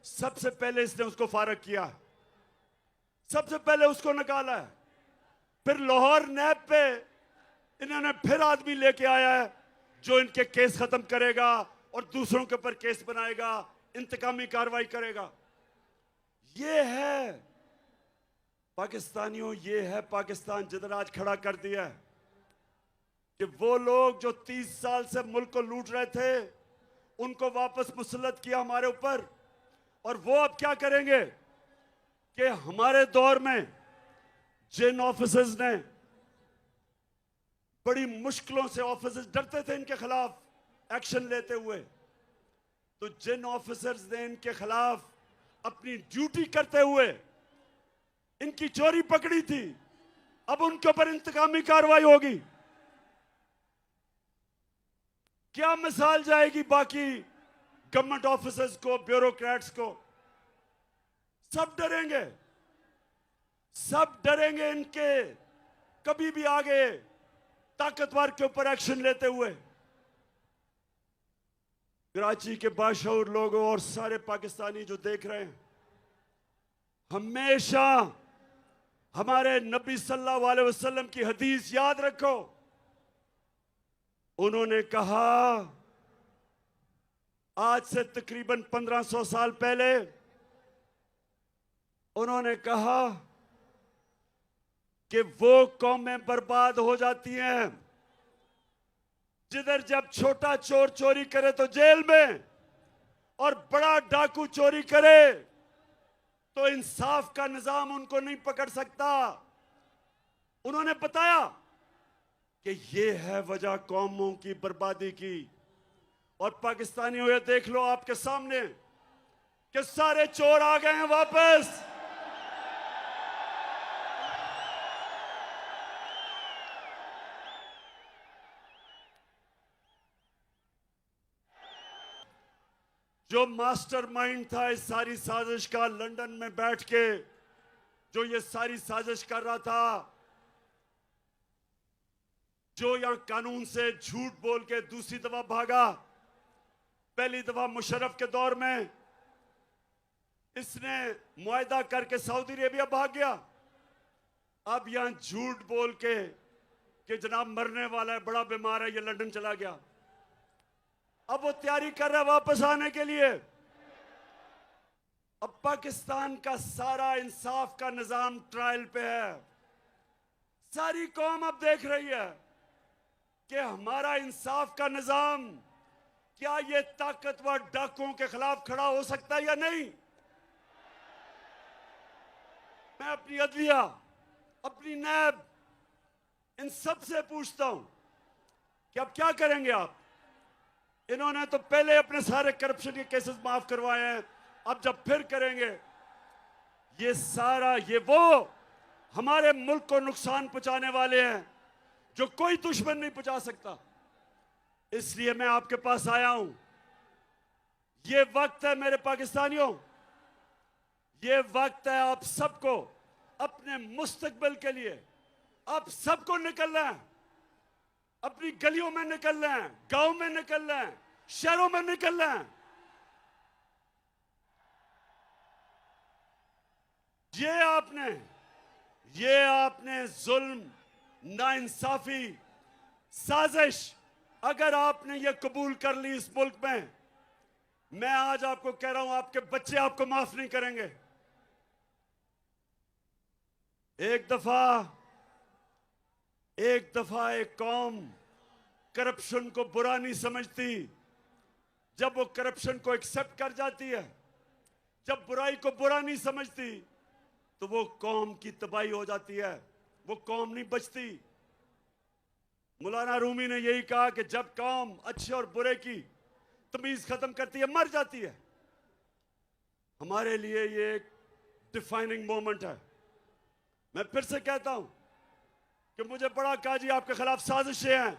सबसे पहले इसने उसको फारग किया, सबसे पहले उसको निकाला है। फिर लाहौर नैब पे इन्होंने फिर आदमी लेके आया है जो इनके केस खत्म करेगा और दूसरों के ऊपर केस बनाएगा, इंतकामी कार्रवाई करेगा। ये है पाकिस्तानियों, ये है पाकिस्तान जिधर आज खड़ा कर दिया है कि वो लोग जो 30 साल से मुल्क को लूट रहे थे, उनको वापस मुसल्लत किया हमारे ऊपर। और वो अब क्या करेंगे कि हमारे दौर में जिन ऑफिसर्स ने बड़ी मुश्किलों से, ऑफिसर्स डरते थे इनके खिलाफ एक्शन लेते हुए, तो जिन ऑफिसर्स ने इनके खिलाफ अपनी ड्यूटी करते हुए इनकी चोरी पकड़ी थी, अब उनके ऊपर इंतकामी कार्रवाई होगी। क्या मिसाल जाएगी बाकी गवर्नमेंट ऑफिसर्स को, ब्यूरोक्रेट्स को? सब डरेंगे, सब डरेंगे इनके कभी भी आगे ताकतवर के ऊपर एक्शन लेते हुए। कराची के बाशऊर लोगों और सारे पाकिस्तानी जो देख रहे हैं, हमेशा हमारे नबी सल्लल्लाहु अलैहि वसल्लम की हदीस याद रखो। उन्होंने कहा, आज से तकरीबन 1500 साल पहले उन्होंने कहा कि वो कौमें बर्बाद हो जाती हैं जिधर जब छोटा चोर चोरी करे तो जेल में, और बड़ा डाकू चोरी करे तो इंसाफ का निजाम उनको नहीं पकड़ सकता। उन्होंने बताया कि ये है वजह कौमों की बर्बादी की। और पाकिस्तानियों, ये देख लो आपके सामने कि सारे चोर आ गए हैं वापस। जो मास्टरमाइंड था इस सारी साजिश का, लंदन में बैठ के जो ये सारी साजिश कर रहा था, जो यहां कानून से झूठ बोल के दूसरी दफा भागा, पहली दफा मुशर्रफ के दौर में इसने मुआहदा करके सऊदी अरेबिया भाग गया, अब यहां झूठ बोल के कि जनाब मरने वाला है, बड़ा बीमार है, ये लंदन चला गया। अब वो तैयारी कर रहा है वापस आने के लिए। अब पाकिस्तान का सारा इंसाफ का निजाम ट्रायल पे है। सारी कौम अब देख रही है कि हमारा इंसाफ का निजाम क्या ये ताकतवर डाकुओं के खिलाफ खड़ा हो सकता है या नहीं। मैं अपनी अदलिया, अपनी नैब, इन सब से पूछता हूं कि अब क्या करेंगे आप? इन्होंने तो पहले अपने सारे करप्शन के केसेस माफ करवाए हैं, अब जब फिर करेंगे ये सारा, ये वो हमारे मुल्क को नुकसान पहुंचाने वाले हैं जो कोई दुश्मन नहीं पहुंचा सकता। इसलिए मैं आपके पास आया हूं। ये वक्त है मेरे पाकिस्तानियों, ये वक्त है आप सबको अपने मुस्तकबिल के लिए, आप सबको निकलना है, अपनी गलियों में निकलना है, गांव में निकलना है, शहरों में निकलना है। ये आपने जुल्म, नाइंसाफी, साजिश अगर आपने ये कबूल कर ली इस मुल्क में, मैं आज आपको कह रहा हूं आपके बच्चे आपको माफ नहीं करेंगे। एक दफा एक कौम करप्शन को बुरा नहीं समझती। जब वो करप्शन को एक्सेप्ट कर जाती है, जब बुराई को बुरा नहीं समझती, तो वो कौम की तबाही हो जाती है, वो कौम नहीं बचती। मौलाना रूमी ने यही कहा कि जब कौम अच्छे और बुरे की तमीज खत्म करती है, मर जाती है। हमारे लिए ये एक डिफाइनिंग मोमेंट है। मैं फिर से कहता हूं कि मुझे बड़ा काजी आपके खिलाफ साजिशें हैं,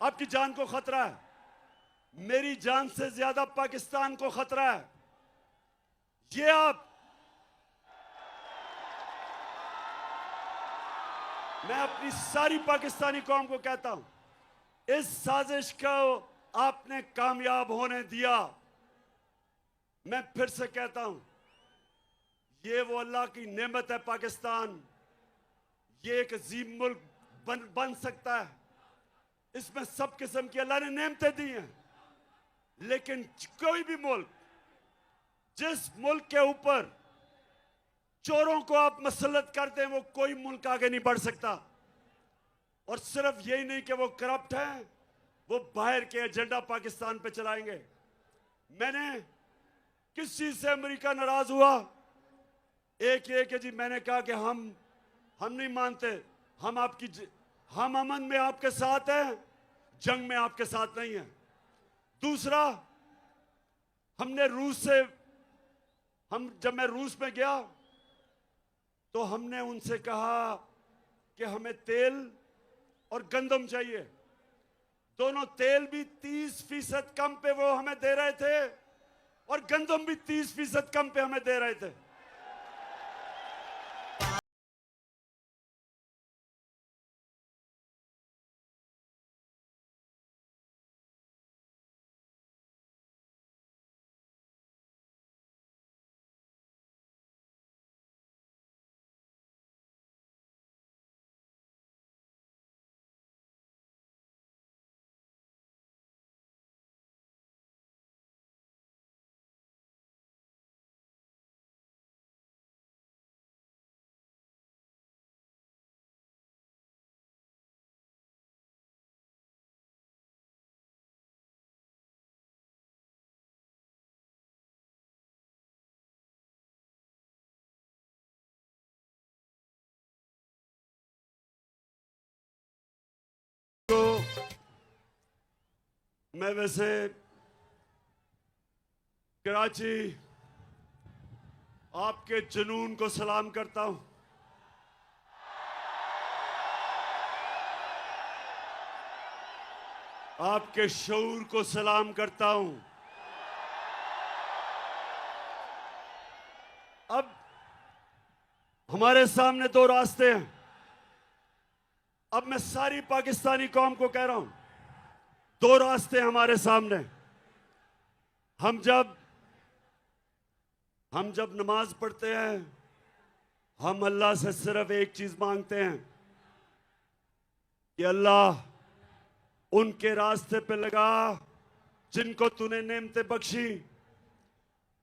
आपकी जान को खतरा है, मेरी जान से ज्यादा पाकिस्तान को खतरा है। ये मैं अपनी सारी पाकिस्तानी कौम को कहता हूं, इस साजिश को आपने कामयाब होने दिया। मैं फिर से कहता हूं, ये वो अल्लाह की नेमत है पाकिस्तान, ये एक अजीम मुल्क बन सकता है। इसमें सब किस्म की अल्लाह ने नेमतें दी हैं, लेकिन कोई भी मुल्क, जिस मुल्क के ऊपर चोरों को आप मसलत कर दें, वो कोई मुल्क आगे नहीं बढ़ सकता। और सिर्फ यही नहीं कि वो करप्ट हैं, वो बाहर के एजेंडा पाकिस्तान पे चलाएंगे। मैंने किस चीज से अमेरिका नाराज हुआ? एक ये कि जी मैंने कहा कि हम नहीं मानते, हम अमन में आपके साथ हैं, जंग में आपके साथ नहीं हैं। दूसरा, जब मैं रूस में गया तो हमने उनसे कहा कि हमें तेल और गंदम चाहिए। दोनों, तेल भी 30% कम पे वो हमें दे रहे थे और गंदम भी 30% कम पे हमें दे रहे थे। तो मैं वैसे कराची आपके जुनून को सलाम करता हूं, आपके शऊर को सलाम करता हूं। अब हमारे सामने दो रास्ते हैं। अब मैं सारी पाकिस्तानी कौम को कह रहा हूं, दो रास्ते हमारे सामने। हम जब नमाज पढ़ते हैं, हम अल्लाह से सिर्फ एक चीज मांगते हैं कि अल्लाह उनके रास्ते पे लगा जिनको तूने नेमतें बख्शी,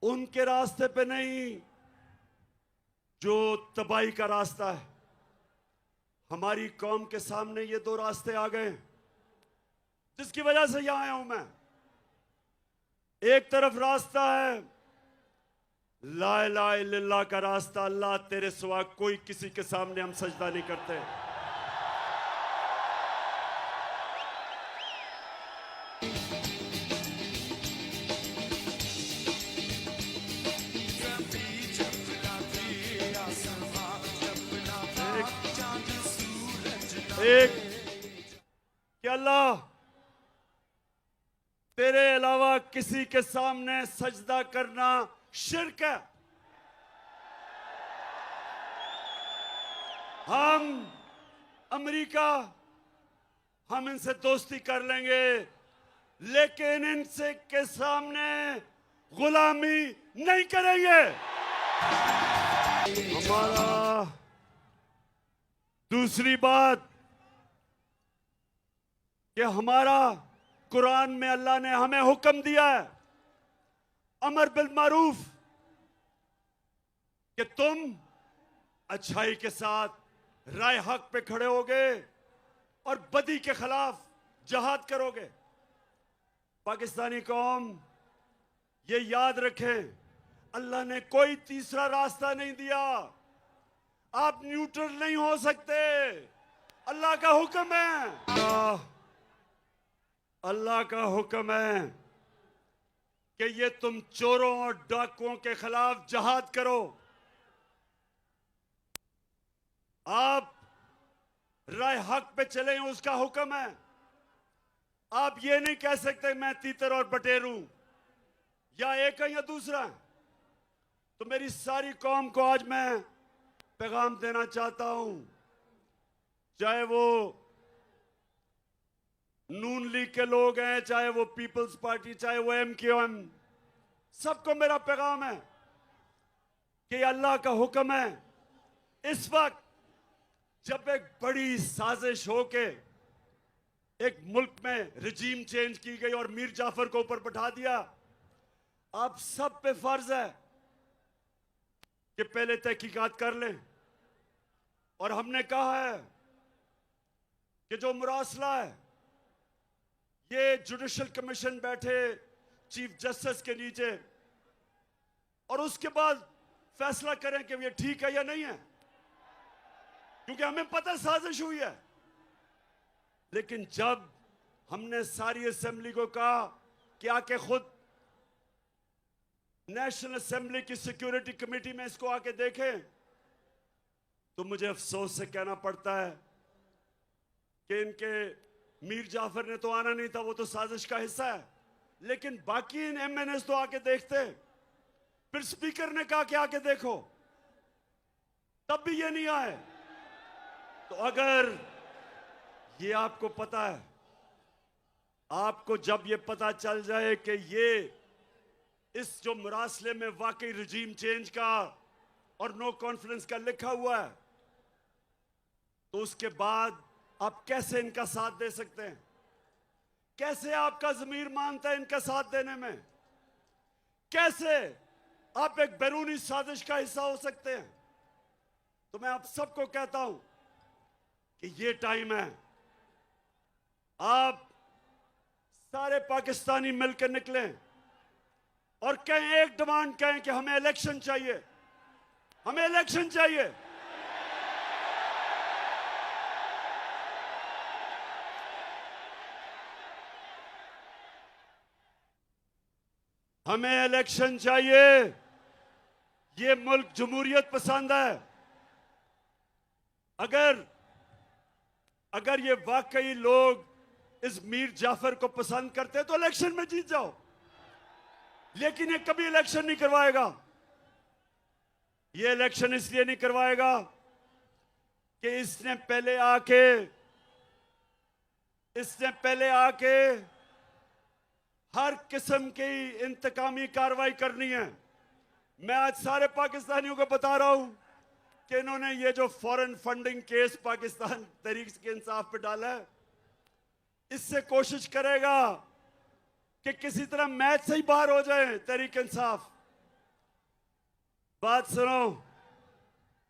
उनके रास्ते पे नहीं जो तबाही का रास्ता है। हमारी कौम के सामने ये दो रास्ते आ गए, जिसकी वजह से यहां आया हूं मैं। एक तरफ रास्ता है ला इलाहा इल्लल्लाह का रास्ता, अल्लाह तेरे सिवा कोई किसी के सामने हम सजदा नहीं करते। एक कि अल्लाह तेरे अलावा किसी के सामने सजदा करना शिर्क है। हम अमेरिका, हम इनसे दोस्ती कर लेंगे, लेकिन इनसे के सामने गुलामी नहीं करेंगे। हमारा दूसरी बात कि हमारा कुरान में अल्लाह ने हमें हुक्म दिया है अमर बिल मारूफ, कि तुम अच्छाई के साथ राय हक पे खड़े होगे और बदी के खिलाफ जहाद करोगे। पाकिस्तानी कौम ये याद रखें, अल्लाह ने कोई तीसरा रास्ता नहीं दिया। आप न्यूट्रल नहीं हो सकते, अल्लाह का हुक्म है। अल्लाह का हुक्म है कि ये तुम चोरों और डाकुओं के खिलाफ जहाद करो। आप राय हक पे चले, उसका हुक्म है। आप ये नहीं कह सकते मैं तीतर और बटेर हूं, या एक है या दूसरा है। तो मेरी सारी कौम को आज मैं पैगाम देना चाहता हूं, चाहे वो नून लीग के लोग हैं, चाहे वो पीपल्स पार्टी, चाहे वो MQM, सबको मेरा पैगाम है कि अल्लाह का हुक्म है। इस वक्त जब एक बड़ी साजिश हो के एक मुल्क में रजीम चेंज की गई और मीर जाफर को ऊपर बैठा दिया, आप सब पे फर्ज है कि पहले तहकीकात कर लें। और हमने कहा है कि जो मुरासला है, ये जुडिशल कमीशन बैठे चीफ जस्टिस के नीचे, और उसके बाद फैसला करें कि ये ठीक है या नहीं है, क्योंकि हमें पता साजिश हुई है। लेकिन जब हमने सारी असेंबली को कहा कि आके खुद नेशनल असेंबली की सिक्योरिटी कमेटी में इसको आके देखें, तो मुझे अफसोस से कहना पड़ता है कि इनके मीर जाफर ने तो आना नहीं था, वो तो साजिश का हिस्सा है, लेकिन बाकी इन MNS तो आके देखते। फिर स्पीकर ने कहा कि आके देखो, तब भी ये नहीं आए। तो अगर ये आपको पता है, आपको जब ये पता चल जाए कि ये इस जो मुरासले में वाकई रजीम चेंज का और नो कॉन्फिडेंस का लिखा हुआ है, तो उसके बाद आप कैसे इनका साथ दे सकते हैं? कैसे आपका ज़मीर मानता है इनका साथ देने में? कैसे आप एक बैरूनी साजिश का हिस्सा हो सकते हैं? तो मैं आप सबको कहता हूं कि ये टाइम है, आप सारे पाकिस्तानी मिलकर निकलें और कहें, एक डिमांड कहें कि हमें इलेक्शन चाहिए, हमें इलेक्शन चाहिए। हमें इलेक्शन चाहिए। ये मुल्क जमहूरियत पसंद है। अगर ये वाकई लोग इस मीर जाफर को पसंद करते तो इलेक्शन में जीत जाओ, लेकिन ये कभी इलेक्शन नहीं करवाएगा। ये इलेक्शन इसलिए नहीं करवाएगा कि इसने पहले आके हर किस्म की इंतकामी कार्रवाई करनी है। मैं आज सारे पाकिस्तानियों को बता रहा हूं कि इन्होंने ये जो foreign funding case Pakistan Tehreek Insaf पे डाला है, इससे कोशिश करेगा कि किसी तरह मैच से ही बाहर हो जाए तहरीक इंसाफ। बात सुनो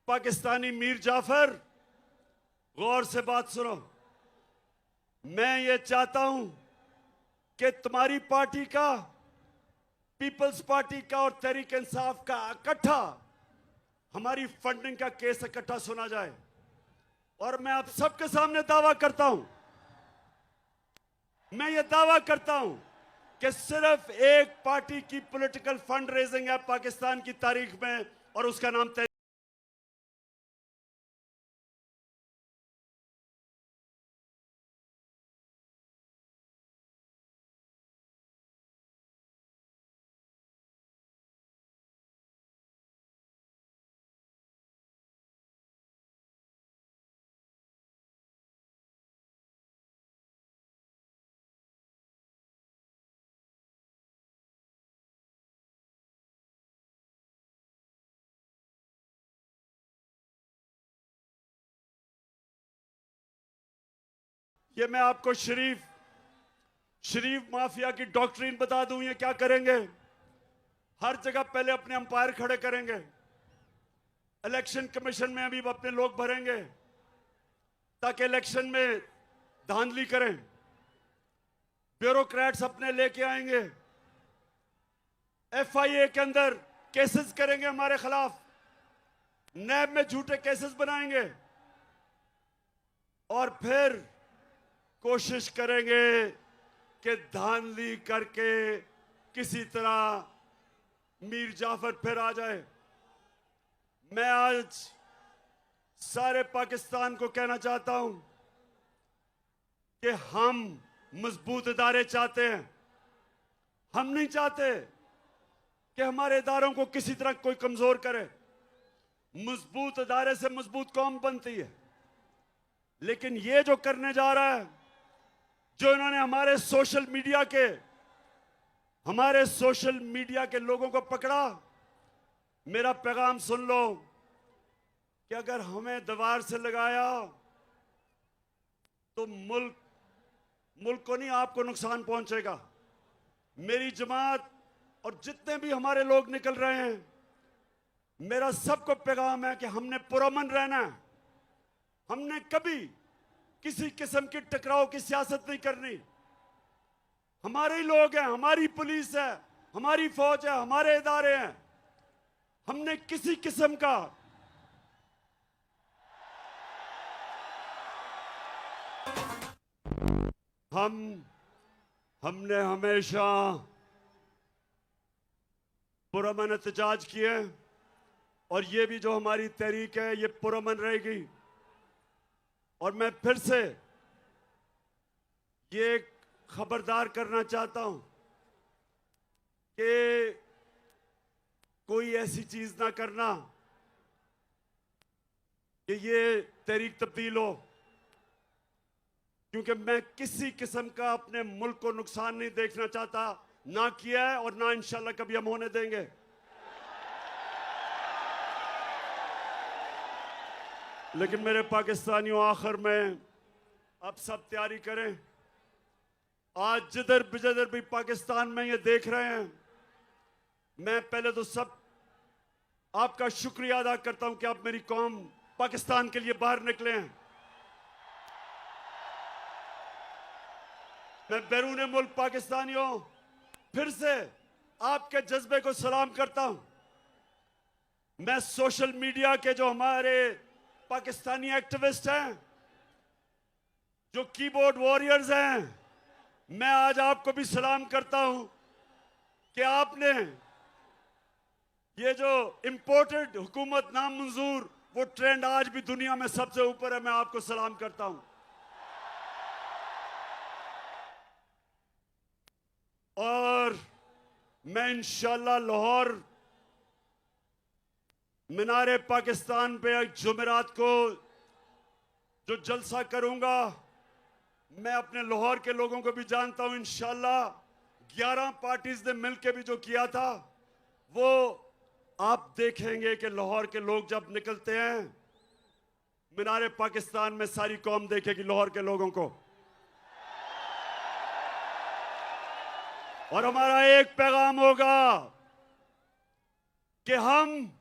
पाकिस्तानी मीर जाफर, गौर से बात सुनो। मैं ये चाहता हूं कि तुम्हारी पार्टी का पीपल्स पार्टी का और तहरीक इंसाफ का इकट्ठा हमारी फंडिंग का केस इकट्ठा सुना जाए। और मैं आप सबके सामने दावा करता हूं, मैं ये दावा करता हूं कि सिर्फ एक पार्टी की पॉलिटिकल फंड रेजिंग है पाकिस्तान की तारीख में, और उसका नाम ये मैं आपको शरीफ माफिया की डॉक्ट्रिन बता दूं। ये क्या करेंगे, हर जगह पहले अपने अंपायर खड़े करेंगे, इलेक्शन कमीशन में अभी अपने लोग भरेंगे ताकि इलेक्शन में धांधली करें, ब्यूरोक्रेट्स अपने लेके आएंगे, एफआईए के अंदर केसेस करेंगे हमारे खिलाफ, नैब में झूठे केसेस बनाएंगे और फिर कोशिश करेंगे कि धांधली करके किसी तरह मीर जाफर फिर आ जाए। मैं आज सारे पाकिस्तान को कहना चाहता हूं कि हम मजबूत इदारे चाहते हैं। हम नहीं चाहते कि हमारे इदारों को किसी तरह कोई कमजोर करे। मजबूत इदारे से मजबूत कौम बनती है। लेकिन ये जो करने जा रहा है, जो इन्होंने हमारे सोशल मीडिया के लोगों को पकड़ा, मेरा पैगाम सुन लो कि अगर हमें दीवार से लगाया तो मुल्क को नहीं, आपको नुकसान पहुंचेगा। मेरी जमात और जितने भी हमारे लोग निकल रहे हैं, मेरा सबको पैगाम है कि हमने पुरअमन रहना है। हमने कभी किसी किस्म की टकराव की सियासत नहीं करनी। हमारे ही लोग हैं, हमारी पुलिस है, हमारी फौज है, हमारे इदारे हैं। हमने किसी किस्म का हमने हमेशा पुरअमन एहतजाज किए और ये भी जो हमारी तहरीक है ये पुरअमन रहेगी। और मैं फिर से ये खबरदार करना चाहता हूं कि कोई ऐसी चीज ना करना कि ये तहरीक तब्दील हो, क्योंकि मैं किसी किस्म का अपने मुल्क को नुकसान नहीं देखना चाहता, ना किया है और ना इंशाल्लाह कभी हम होने देंगे। लेकिन मेरे पाकिस्तानियों, आखिर में आप सब तैयारी करें। आज जिधर भी पाकिस्तान में ये देख रहे हैं, मैं पहले तो सब आपका शुक्रिया अदा करता हूं कि आप मेरी कौम पाकिस्तान के लिए बाहर निकले हैं। मैं बैरून मुल्क पाकिस्तानियों फिर से आपके जज्बे को सलाम करता हूं। मैं सोशल मीडिया के जो हमारे पाकिस्तानी एक्टिविस्ट हैं, जो कीबोर्ड वॉरियर्स हैं, मैं आज आपको भी सलाम करता हूं कि आपने ये जो इंपोर्टेड हुकूमत नामंजूर, वो ट्रेंड आज भी दुनिया में सबसे ऊपर है। मैं आपको सलाम करता हूं। और मैं इंशाल्लाह लाहौर मीनारे पाकिस्तान पे जुमेरात को जो जलसा करूंगा, मैं अपने लाहौर के लोगों को भी जानता हूं। इंशाल्लाह 11 पार्टीज ने मिलकर भी जो किया था, वो आप देखेंगे कि लाहौर के लोग जब निकलते हैं, मीनारे पाकिस्तान में सारी कौम देखेगी लाहौर के लोगों को। और हमारा एक पैगाम होगा कि हम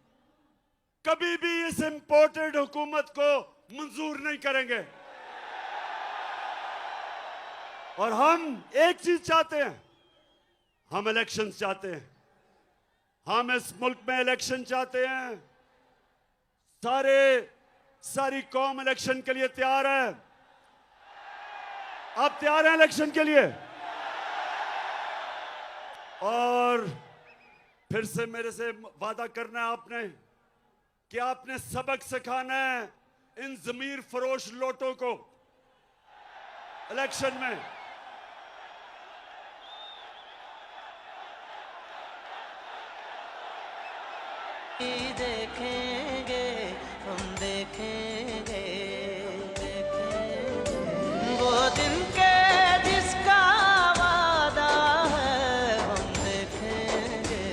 कभी भी इस इंपोर्टेड हुकूमत को मंजूर नहीं करेंगे। और हम एक चीज चाहते हैं, हम इलेक्शंस चाहते हैं। हम इस मुल्क में इलेक्शन चाहते हैं। सारी कौम इलेक्शन के लिए तैयार है। आप तैयार हैं इलेक्शन के लिए? और फिर से मेरे से वादा करना है आपने कि आपने सबक सिखाना है इन जमीर फरोश लोटों को इलेक्शन में। देखेंगे हम देखेंगे वो दिन के जिसका वादा है हम देखेंगे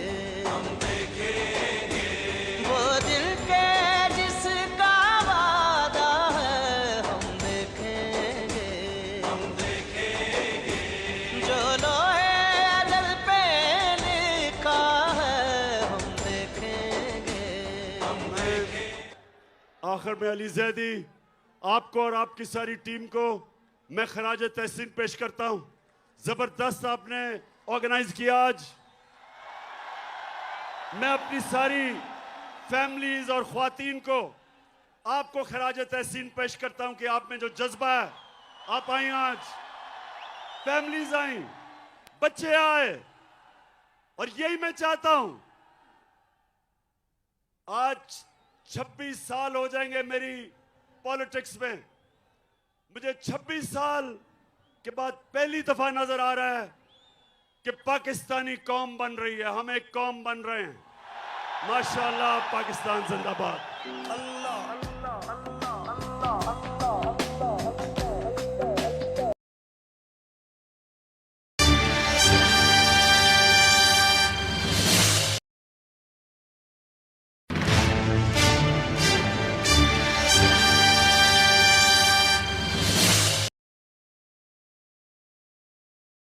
वो दिन के जिसका वादा है हम देखेंगे जो लोहे अजल पे लिखा है हम देखेंगे। आखिर में अली जैदी, आपको और आपकी सारी टीम को मैं खराज तहसीन पेश करता हूं। जबरदस्त आपने ऑर्गेनाइज किया आज। मैं अपनी सारी फैमिलीज और ख्वातीन को आपको खराज तहसीन पेश करता हूं कि आप में जो जज्बा है, आप आई आज, फैमिलीज आई, बच्चे आए, और यही मैं चाहता हूं। आज 26 साल हो जाएंगे मेरी पॉलिटिक्स में। मुझे 26 साल के बाद पहली दफा नजर आ रहा है कि पाकिस्तानी कौम बन रही है, हम एक कौम बन रहे हैं। माशाअल्लाह, पाकिस्तान जिंदाबाद। अल्लाह।